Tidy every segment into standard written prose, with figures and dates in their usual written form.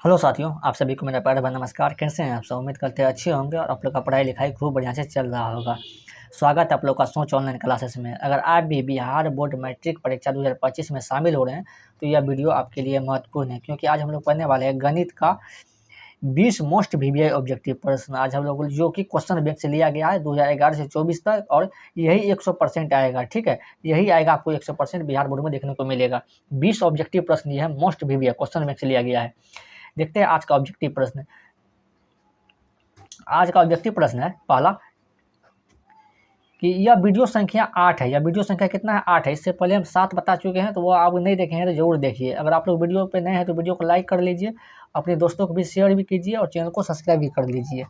Hello साथियों, आप सभी को मेरा प्यार भरा नमस्कार। कैसे हैं आप सब? उम्मीद करते हैं अच्छे होंगे और आप लोग का पढ़ाई लिखाई खूब बढ़िया से चल रहा होगा। स्वागत है आप लोग का सोच ऑनलाइन क्लासेस में। अगर आप भी बिहार बोर्ड मैट्रिक परीक्षा 2025 में शामिल हो रहे हैं तो यह वीडियो आपके लिए महत्वपूर्ण है, क्योंकि आज हम लोग पढ़ने वाले हैं गणित का 20 मोस्ट वीवीआई ऑब्जेक्टिव प्रश्न। आज हम लोग जो कि क्वेश्चन बैंक से लिया गया है 2011 से 24 तक, और यही 100% आएगा। ठीक है, यही आएगा, आपको 100% बिहार बोर्ड में देखने को मिलेगा। 20 ऑब्जेक्टिव प्रश्न ये है, मोस्ट वीवीआई क्वेश्चन बैंक से लिया गया है। देखते हैं आज का ऑब्जेक्टिव प्रश्न। आज का ऑब्जेक्टिव प्रश्न है पहला कि यह वीडियो संख्या 8 है। यह वीडियो संख्या कितना है? 8 है। इससे पहले हम 7 बता चुके हैं, तो वो आप नहीं देखे हैं तो जरूर देखिए। अगर आप लोग वीडियो पे नए हैं तो वीडियो को लाइक कर लीजिए, अपने दोस्तों को भी शेयर भी कीजिए और चैनल को सब्सक्राइब भी कर लीजिए।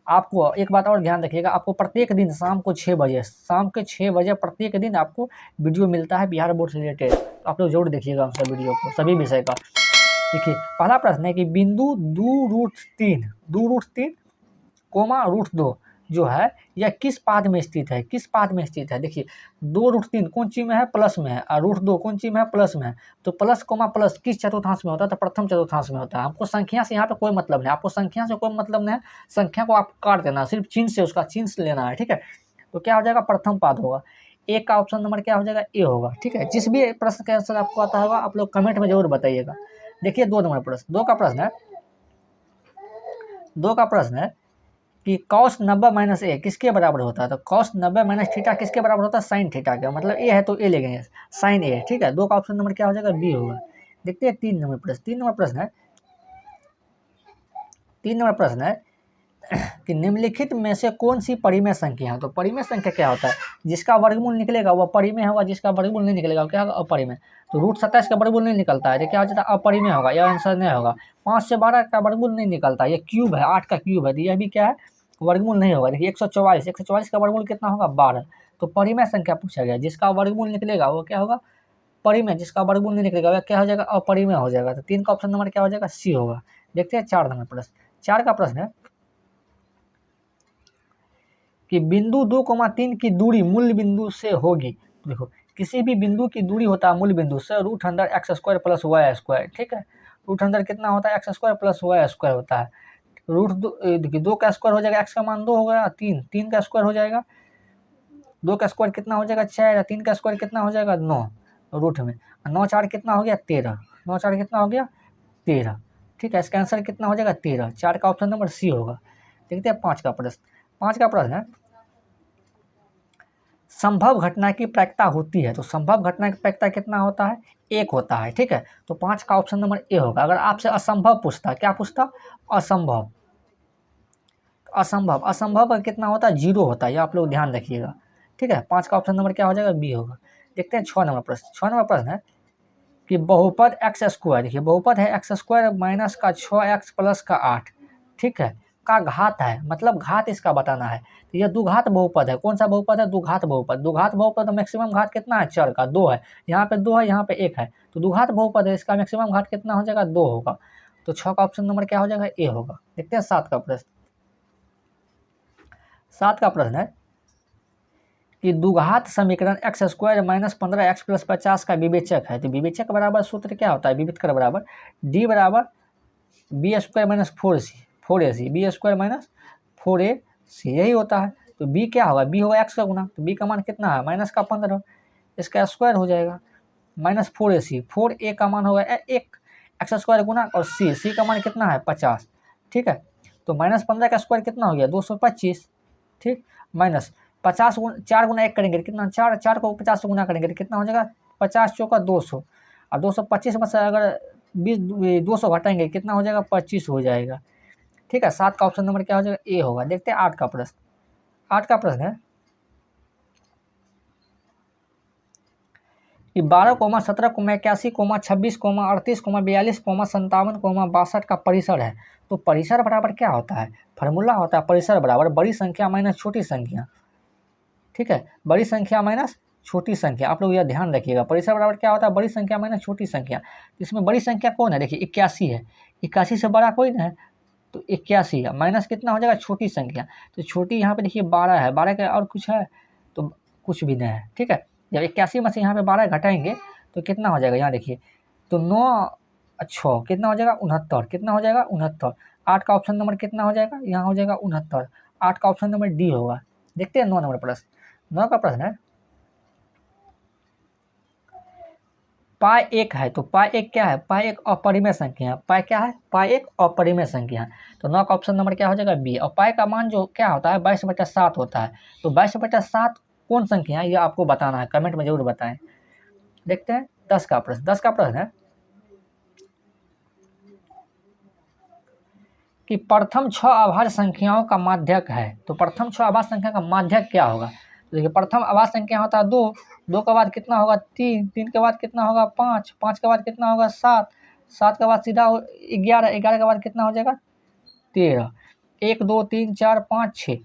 आपको एक बात और ध्यान रखिएगा, आपको प्रत्येक दिन शाम के 6 बजे प्रत्येक दिन आपको वीडियो मिलता है बिहार बोर्ड से रिलेटेड। तो आप लोग जरूर देखिएगा उन सब वीडियो को, सभी विषय का। देखिए, पहला प्रश्न है कि बिंदु 2√3 कोमा √2 जो है यह किस पाद में स्थित है? किस पाद में स्थित है? देखिए, 2√3 कौन चीज में है? प्लस में है। और √2 कौन चीज में है? प्लस में है। तो प्लस कोमा प्लस किस चतुर्थांश में होता है? तो प्रथम चतुर्थांश में होता है। हमको संख्या से यहाँ पे कोई मतलब नहीं, आपको संख्या से कोई मतलब नहीं है। संख्या को आप काट देना, सिर्फ चिन्ह से उसका चिन्ह लेना है। ठीक है, तो क्या हो जाएगा? प्रथम पाद होगा। ए का ऑप्शन नंबर क्या हो जाएगा? ए होगा। ठीक है, जिस भी प्रश्न का आंसर आपको आता होगा आप लोग कमेंट में जरूर बताइएगा। देखिए, 2 नंबर प्रश्न, 2 का प्रश्न है कि cos 90 - a किसके बराबर होता है? तो cos 90 - थीटा किसके बराबर होता है? साइन थीटा के। मतलब ए है तो ए लेंगे, साइन ए। ठीक है, 2 का ऑप्शन नंबर क्या हो जाएगा? बी होगा। देखते हैं 3 नंबर प्रश्न। 3 नंबर प्रश्न है कि निम्नलिखित में से कौन सी परिमेय संख्या है? तो परिमेय संख्या क्या होता है? जिसका वर्गमूल निकलेगा वह परिमेय होगा, जिसका वर्गमूल नहीं निकलेगा क्या होगा? अपरिमेय। तो √27 का वर्गमूल नहीं निकलता है तो क्या हो जाता है? अपरिमेय होगा। यह आंसर नहीं होगा। 5 से 12 का वर्गमूल नहीं निकलता, ये क्यूब है, 8 का क्यूब है, तो यह भी क्या है? वर्गमूल नहीं होगा। देखिए, 144 का वर्गमूल कितना होगा? 12। तो परिमेय संख्या पूछा गया, जिसका वर्गमूल निकलेगा वो क्या होगा? परिमेय। जिसका वर्गमूल नहीं निकलेगा वह क्या हो जाएगा? अपरिमेय हो जाएगा। तो 3 का ऑप्शन नंबर क्या हो जाएगा? सी होगा। देखते हैं 4 नंबर प्रश्न। 4 का प्रश्न है कि बिंदु 2,3 की दूरी मूल बिंदु से होगी। देखो, किसी भी बिंदु की दूरी होता है मूल बिंदु से √x² + y²। ठीक है, √कितना होता है? x² + y² होता है। देखिए, 2 का स्क्वायर हो जाएगा, x का मान 2 हो गया, 3 का स्क्वायर हो जाएगा, 2 का स्क्वायर कितना हो जाएगा? 6। 3 का स्क्वायर कितना हो जाएगा? 9 रूट में। 9 4 कितना हो गया? 13। 9 4 कितना हो गया? 13। ठीक है, इसका आंसर कितना हो जाएगा? 13। 4 का ऑप्शन नंबर सी होगा। देखते हैं 5 का प्रश्न। 5 का प्रश्न है संभव घटना की प्रायिकता होती है। तो संभव घटना की प्रायिकता कितना होता है? 1 होता है। ठीक है, तो 5 का ऑप्शन नंबर ए होगा। अगर आपसे असंभव पूछता, क्या पूछता? असंभव। असंभव का कितना होता है? 0 होता है, ये आप लोग ध्यान रखिएगा। ठीक है, 5 का ऑप्शन नंबर क्या हो जाएगा? बी होगा। देखते हैं 6 नंबर प्रश्न। 6 नंबर प्रश्न है कि बहुपद x²। देखिए, बहुपद है x² माइनस का 6x प्लस का 8। ठीक है, का घात है, मतलब घात इसका बताना है। तो यह द्विघात बहुपद है। कौन सा बहुपद है? द्विघात बहुपद। द्विघात बहुपद तो मैक्सिमम घात कितना है? चर का 2 है। यहाँ पे 2 है, यहाँ पे 1 है, तो द्विघात बहुपद है, इसका मैक्सिमम घात कितना हो जाएगा? 2 होगा। तो 6 का ऑप्शन नंबर क्या हो जाएगा? ए होगा। देखते हैं 7 का प्रश्न। 7 का प्रश्न है कि द्विघात समीकरण x² माइनस 15x प्लस 50 का विवेचक है। तो विवेचक बराबर सूत्र क्या होता है? विविधकर बराबर d बराबर b² minus 4ac b² minus 4ac, यही होता है। तो b क्या होगा? b होगा x का गुना, तो b का मान कितना है? माइनस का 15, इसका स्क्वायर हो जाएगा माइनस 4ac। 4a का मान होगा 1, x² गुना, और c का मान कितना है? 50। ठीक है, तो माइनस 15 का स्क्वायर कितना हो गया? 225। ठीक, माइनस 50 4 गुना 1 करेंगे कितना? 4। 4 को 50 से गुना करेंगे तो कितना हो जाएगा? 50 चौका 200, और 225 में से अगर 200 घटाएंगे कितना हो जाएगा? 25 हो जाएगा। ठीक है, 7 का ऑप्शन नंबर क्या हो जाएगा? ए होगा। देखते हैं 8 का प्रश्न। 8 का प्रश्न है कि 12, 17, 81, 26, 38, 42, 57, 62 का परिसर है। तो परिसर बराबर क्या होता है? फार्मूला होता है परिसर बराबर बड़ी संख्या माइनस छोटी संख्या। ठीक है, बड़ी संख्या माइनस छोटी संख्या, आप लोग यह ध्यान रखिएगा। परिसर बराबर क्या होता है? बड़ी संख्या माइनस छोटी संख्या। इसमें बड़ी संख्या कौन है? देखिए, 81 है, 81 से बड़ा कोई ना है, तो 81 है। माइनस कितना हो जाएगा? छोटी संख्या। तो छोटी यहाँ पे देखिए 12 है, 12 के और कुछ है? तो कुछ भी नहीं है। ठीक है, जब 81 में से यहाँ पे 12 घटाएंगे तो कितना हो जाएगा? यहाँ देखिए, तो 9 6 कितना हो जाएगा 69, कितना हो जाएगा 69। 8 का ऑप्शन नंबर कितना हो जाएगा, यहाँ हो जाएगा 69। 8 का ऑप्शन नंबर डी होगा। देखते हैं 9 नंबर प्रश्न। 9 का प्रश्न है पाई 1 है, तो पाई 1 क्या है, पाई 1 अपरिमेय संख्या है। पाई क्या है, पाई 1 अपरिमेय संख्या है। तो 9 का ऑप्शन नंबर क्या हो जाएगा बी। और पाई का मान जो क्या होता है 22/7 होता है। तो 22/7 कौन संख्या है ये आपको बताना है, कमेंट में जरूर बताएं। देखते हैं 10 का प्रश्न। 10 का प्रश्न है कि प्रथम 6 अभाज्य संख्याओं का माध्यक है। तो प्रथम 6 अभाज्य संख्या का माध्यक क्या होगा। तो देखिए प्रथम अभाज्य संख्या होता है 2, 2 के बाद कितना होगा 3, 3 के बाद कितना होगा 5, 5 के बाद कितना होगा 7, 7 के बाद सीधा 11, 11 के बाद कितना हो जाएगा 13। 1 2 3 4 5 6।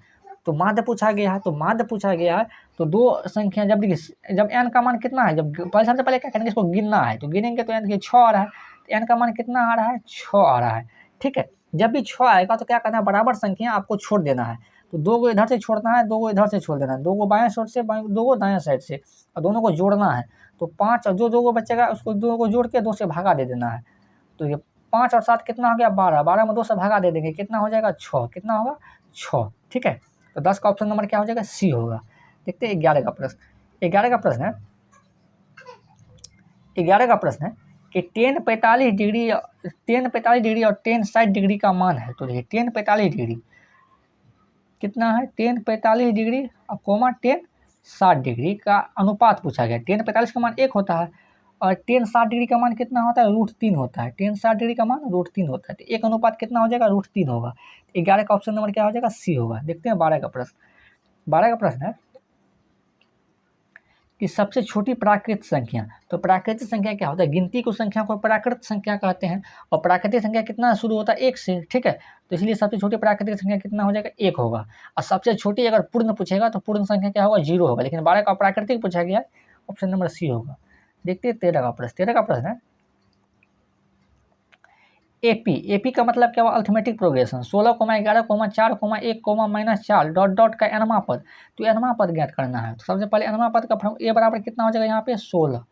तो माध्य पूछा गया है, तो माध्य पूछा गया है तो दो संख्या जब देखिए जब n का मान कितना है, जब पहले सबसे पहले क्या करेंगे इसको गिनना है। तो गिनेंगे तो n 6 आ रहा है, तो n का मान कितना आ रहा है 6 आ रहा है। ठीक है, जब भी 6 आएगा तो क्या करना है बराबर संख्या आपको छोड़ देना है। तो 2 को इधर से छोड़ना है, 2 को इधर से छोड़ देना है, 2 को बाएं साइड से 2 को दाएं साइड से, और दोनों को जोड़ना है। तो 5 और जो 2 को बचेगा उसको 2 को जोड़ के 2 से भागा दे देना है। तो ये 5 और 7 कितना हो गया 12, 12 में 2 से भागा दे देंगे कितना हो जाएगा 6, कितना होगा 6। ठीक है, तो 10 का ऑप्शन नंबर क्या हो जाएगा सी होगा। देखते हैं 11 का प्रश्न। 11 का प्रश्न है 11 का प्रश्न है कि tan 45 डिग्री और tan 60 डिग्री का मान है। तो देखिए tan 45 डिग्री कितना है, tan 45 डिग्री और कोमा tan 60 डिग्री का अनुपात पूछा गया। tan 45 का मान 1 होता है और tan 60 डिग्री का मान कितना होता है √3 होता है। tan 60 डिग्री का मान √3 होता है। तो 1 अनुपात कितना हो जाएगा √3 होगा। 11 का ऑप्शन नंबर क्या हो जाएगा सी होगा। देखते हैं 12 का प्रश्न। 12 का प्रश्न है कि सबसे छोटी प्राकृत संख्या। तो प्राकृतिक संख्या क्या होता है, गिनती को संख्या को प्राकृत संख्या कहते हैं। और प्राकृतिक संख्या कितना शुरू होता है 1 से। ठीक है, तो इसलिए सबसे छोटी प्राकृतिक संख्या कितना हो जाएगा 1 होगा। और सबसे छोटी अगर पूर्ण पूछेगा तो पूर्ण संख्या क्या होगा 0 होगा। लेकिन 12 का प्राकृतिक पूछा गया है, ऑप्शन नंबर सी होगा। देखते हैं 13 का प्रश्न। 13 का प्रश्न है एपी का मतलब क्या हुआ अल्थमेटिक प्रोग्रेशन। 16, 11, 4, 1, -4 डॉट डॉट का एनवा पद। तो एनवा पद ज्ञात करना है। तो सबसे पहले एनवा पद का ए बराबर कितना हो जाएगा यहाँ पे 16।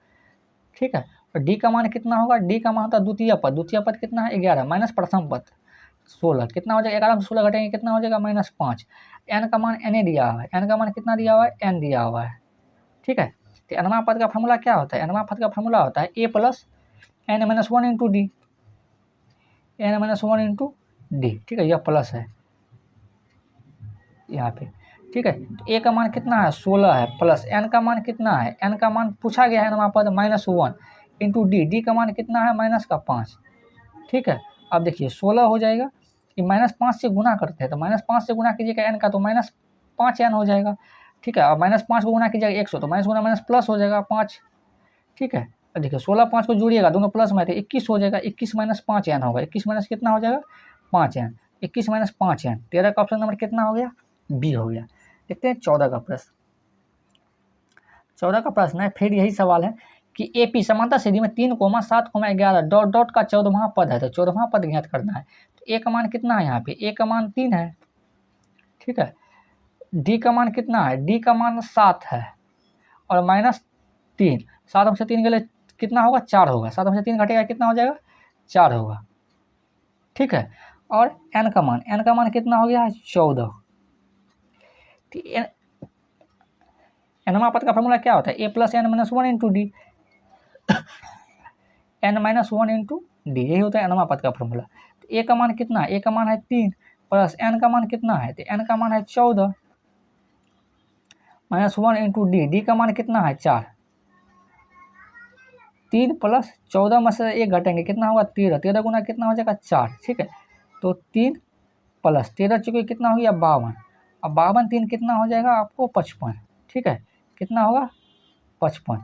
ठीक है, और डी का मान कितना होगा, डी का मान होता है द्वितीय पद। द्वितीय पद कितना है 11 माइनस प्रथम पद 16, कितना हो जाएगा 11 में 16 घटेंगे कितना हो जाएगा -5। एन का मान एन दिया हुआ है, एन का मान कितना दिया हुआ है एन दिया हुआ है। ठीक है, तो एनवा पद का फॉर्मूला क्या होता है, एनवा पद का फॉर्मूला होता है a plus n minus 1 into d, n minus 1 into d. ठीक है, यह प्लस है यहाँ पे। ठीक है, तो ए का मान कितना है 16 है, प्लस एन का मान कितना है, एन का मान पूछा गया है एनवा पद -1 इंटू डी, डी का मान कितना है -5। ठीक है, अब देखिए 16 हो जाएगा, ये -5 से गुना करते हैं। तो -5 से गुना कीजिएगा एन का तो -5 एन हो जाएगा। ठीक है, और -5 को गुना कीजिएगा 100 तो माइनस गुना माइनस प्लस हो जाएगा 5। ठीक है, देखिए 16 5 को जोड़िएगा दोनों प्लस में, तो 21 हो जाएगा। 21 - 5 एन होगा, 21 माइनस कितना हो जाएगा 5 एन, 21 - 5 एन। 13 का ऑप्शन नंबर कितना हो गया बी हो गया। देखते हैं 14 का प्रश्न। 14 का प्रश्न है फिर यही सवाल है कि एपी समांतर सीधी में 3, 7, 11 डॉट डॉट का 14वां पद है। तो 14वां पद ज्ञात करना है। तो ए का मान कितना है यहाँ पे, ए का मान 3 है। ठीक है, डी का मान कितना है, डी का मान 7 है और -3, 7 में से 3 गले कितना होगा 4 होगा, 7 में से 3 घटेगा कितना हो जाएगा 4 होगा। ठीक है, और एन का मान कितना हो गया 14। एनवा पद का फॉर्मूला क्या होता है a plus n minus 1 into d, n minus 1 into d, यही होता है एनवा पद का फॉर्मूला। तो ए का मान कितना है, ए का मान है 3 प्लस एन का मान कितना है, तो एन का मान है 14 -1 इंटू डी, डी का मान कितना है 4। 3 प्लस 14 में से 1 घटेंगे कितना होगा 13, 13 गुना कितना हो जाएगा 4। ठीक है, तो 3 प्लस 13 चुके कितना हो गया 52, अब 52 3 कितना हो जाएगा आपको 55। ठीक है, कितना होगा 55।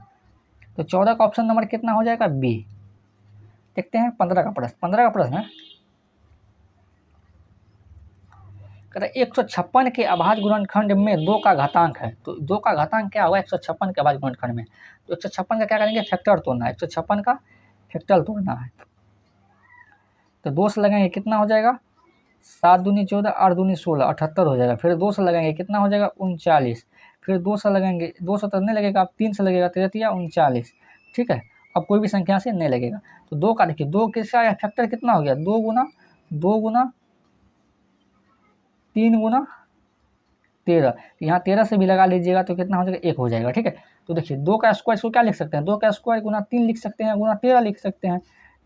तो 14 का ऑप्शन नंबर कितना हो जाएगा बी। देखते हैं 15 का प्रश्न। 15 का प्रश्न है 156 के अभाज्य गुणनखंड में 2 का घातांक है। तो 2 का घातांक क्या होगा 156 के अभाज्य गुणनखंड में। तो 156 का क्या करेंगे फैक्टर तोड़ना है, 156 का फैक्टर तोड़ना है। तो 2 से लगाएंगे कितना हो जाएगा 7 दूनी 14, 8 दूनी 16, 78 हो जाएगा। फिर 2 से लगाएंगे कितना हो जाएगा 39, फिर 2 से लगाएंगे 2 से तो नहीं लगेगा, आप 3 से लगेगा 33 39। ठीक है, अब कोई भी संख्या से नहीं लगेगा। तो 2 का देखिए 2 किसका फैक्टर कितना हो गया, 2 गुना 3 गुना 13, यहाँ 13 से भी लगा लीजिएगा तो कितना हो जाएगा 1 हो जाएगा। ठीक है, तो देखिए 2 का स्क्वायर इसको क्या लिख सकते हैं, 2 का स्क्वायर गुना 3 लिख सकते हैं, गुना 13 लिख सकते हैं।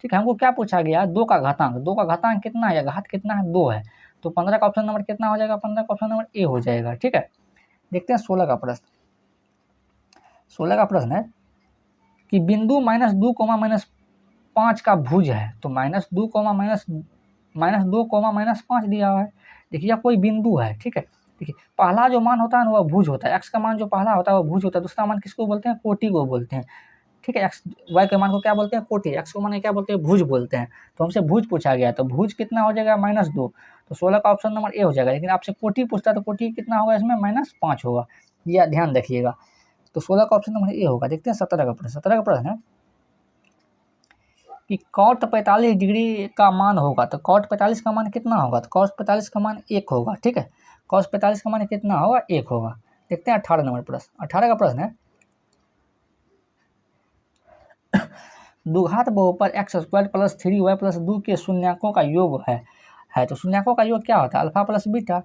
ठीक है, हमको क्या पूछा गया, 2 का घातांक, 2 का घातांक कितना है या घात कितना है, 2 है। तो 15 का ऑप्शन नंबर कितना हो जाएगा, 15 का ऑप्शन नंबर ए हो जाएगा। ठीक है, देखते हैं 16 का प्रश्न। 16 का प्रश्न है कि बिंदु -2, -5 का भुज है। तो -2, -5 दिया हुआ है। देखिए यह कोई बिंदु है। ठीक है, देखिए पहला जो मान होता है ना वह भुज होता है, x का मान जो पहला होता है वह भुज होता है, दूसरा मान किसको बोलते हैं, कोटि को बोलते हैं। ठीक है, x y के मान को क्या बोलते हैं, कोटि, x को मान क्या बोलते हैं, भुज बोलते हैं। तो हमसे भुज पूछा गया, तो भुज कितना हो जाएगा, -2, तो 16 का ऑप्शन नंबर ए हो जाएगा। लेकिन आपसे कोटि पूछता है तो कोटि कितना होगा, इसमें -5 होगा, यह ध्यान रखिएगा। तो 16 का ऑप्शन नंबर ए होगा। देखते हैं 17 का प्रश्न। 17 का प्रश्न है कि cot 45 डिग्री का मान होगा। तो cot 45 का मान कितना होगा, तो cos 45 का मान 1 होगा। ठीक है, cos 45 का मान कितना होगा, 1 होगा। देखते हैं 18 नंबर प्रश्न। 18 का प्रश्न है द्विघात बहुपद x² + 3y + 2 के शून्यकों का योग है। तो शून्यकों का योग क्या होता है, अल्फा प्लस बीटा,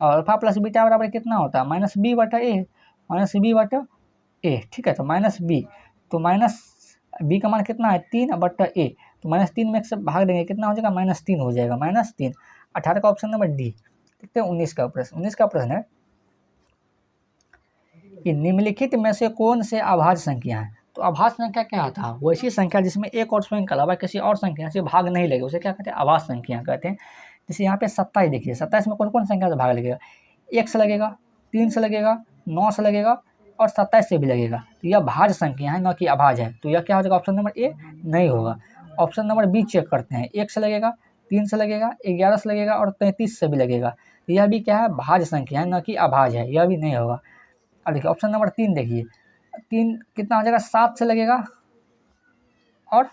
और अल्फा प्लस बीटा बराबर कितना होता है, -b/a, -b/a। ठीक है, तो -b, तो -b का मान कितना है, 3/a, तो -3 में से भाग देंगे कितना हो जाएगा, -3 हो जाएगा, -3। 18 का ऑप्शन नंबर डी। देखते हैं 19 का प्रश्न। 19 का प्रश्न है कि निम्नलिखित में से कौन से अभाज्य संख्या है। तो अभाज्य संख्या क्या होता है, वैसी संख्या जिसमें एक और स्वयं के अलावा किसी और संख्या से भाग नहीं लगे, उसे क्या कहते हैं, अभाज्य संख्या कहते हैं। जैसे यहाँ पे 27 देखिए, 27 में कौन कौन संख्या से भाग लगेगा, 1 से लगेगा, 3 से लगेगा, 9 से लगेगा और 27 से भी लगेगा। तो यह भाज्य संख्या है, न कि अभाज्य है। तो यह क्या हो जाएगा, ऑप्शन नंबर ए नहीं होगा। ऑप्शन नंबर बी चेक करते हैं, 1 से लगेगा, 3 से लगेगा, 11 से लगेगा और 33 से भी लगेगा। तो यह भी क्या है, भाज्य संख्या है, न कि अभाज्य है, यह भी नहीं होगा। अब देखिए ऑप्शन नंबर 3 देखिए, 3 कितना हो जाएगा, 7 से लगेगा और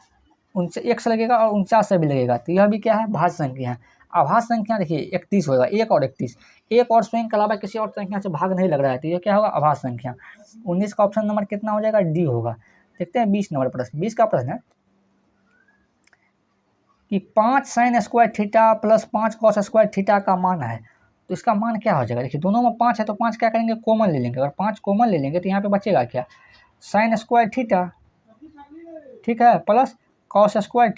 1 से लगेगा और 49 से भी लगेगा। तो यह भी क्या है, भाज्य संख्या है। अभाज्य संख्या देखिए 31 होगा, 1 और 31, एक और स्वयं के अलावा किसी और संख्या से भाग नहीं लग रहा है, तो यह क्या होगा, अभाज्य संख्या। 19 का ऑप्शन नंबर कितना हो जाएगा, डी होगा। देखते हैं 20 नंबर प्रश्न। 20 का प्रश्न है कि 5 sin square theta + 5 cos square theta का मान है। तो इसका मान क्या हो जाएगा, देखिए दोनों में 5 है तो 5 क्या करेंगे, कॉमन ले लेंगे। अगर 5 कॉमन ले लेंगे तो यहाँ पे बचेगा क्या, sin स्क्वायर थीटा, ठीक है, प्लस cos स्क्वायर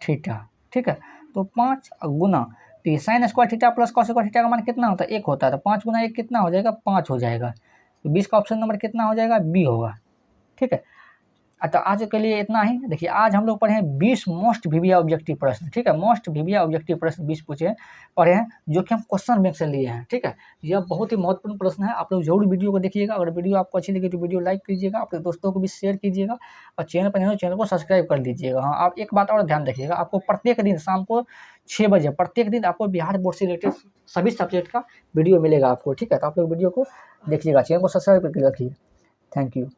थीटा, ठीक है। तो 5 गुना, तो ये sin square theta plus cos square theta का मान कितना होता है, 1 होता है। तो 5 गुना 1 कितना हो जाएगा, 5 हो जाएगा। तो 20 का ऑप्शन नंबर कितना हो जाएगा, बी होगा। ठीक है, तो आज के लिए इतना ही। देखिए आज हम लोग पढ़े हैं 20 मोस्ट वीवीआई ऑब्जेक्टिव प्रश्न। ठीक है, मोस्ट वीवीआई ऑब्जेक्टिव प्रश्न 20 पढ़े हैं, जो कि हम क्वेश्चन बैंक से लिए हैं। ठीक है, यह बहुत ही महत्वपूर्ण प्रश्न है, आप लोग जरूर वीडियो को देखिएगा। अगर वीडियो आपको अच्छी लगी तो वीडियो लाइक कीजिएगा, अपने दोस्तों को भी शेयर कीजिएगा और चैनल पर नहीं हो चैनल को सब्सक्राइब कर लीजिएगा। हाँ, आप एक बात और ध्यान रखिएगा, आपको प्रत्येक दिन शाम को 6 बजे प्रत्येक दिन आपको बिहार बोर्ड से रिलेटेड सभी सब्जेक्ट का वीडियो मिलेगा आपको। ठीक है, तो आप लोग वीडियो को देखिएगा, चैनल को सब्सक्राइब करके रखिए। Thank you.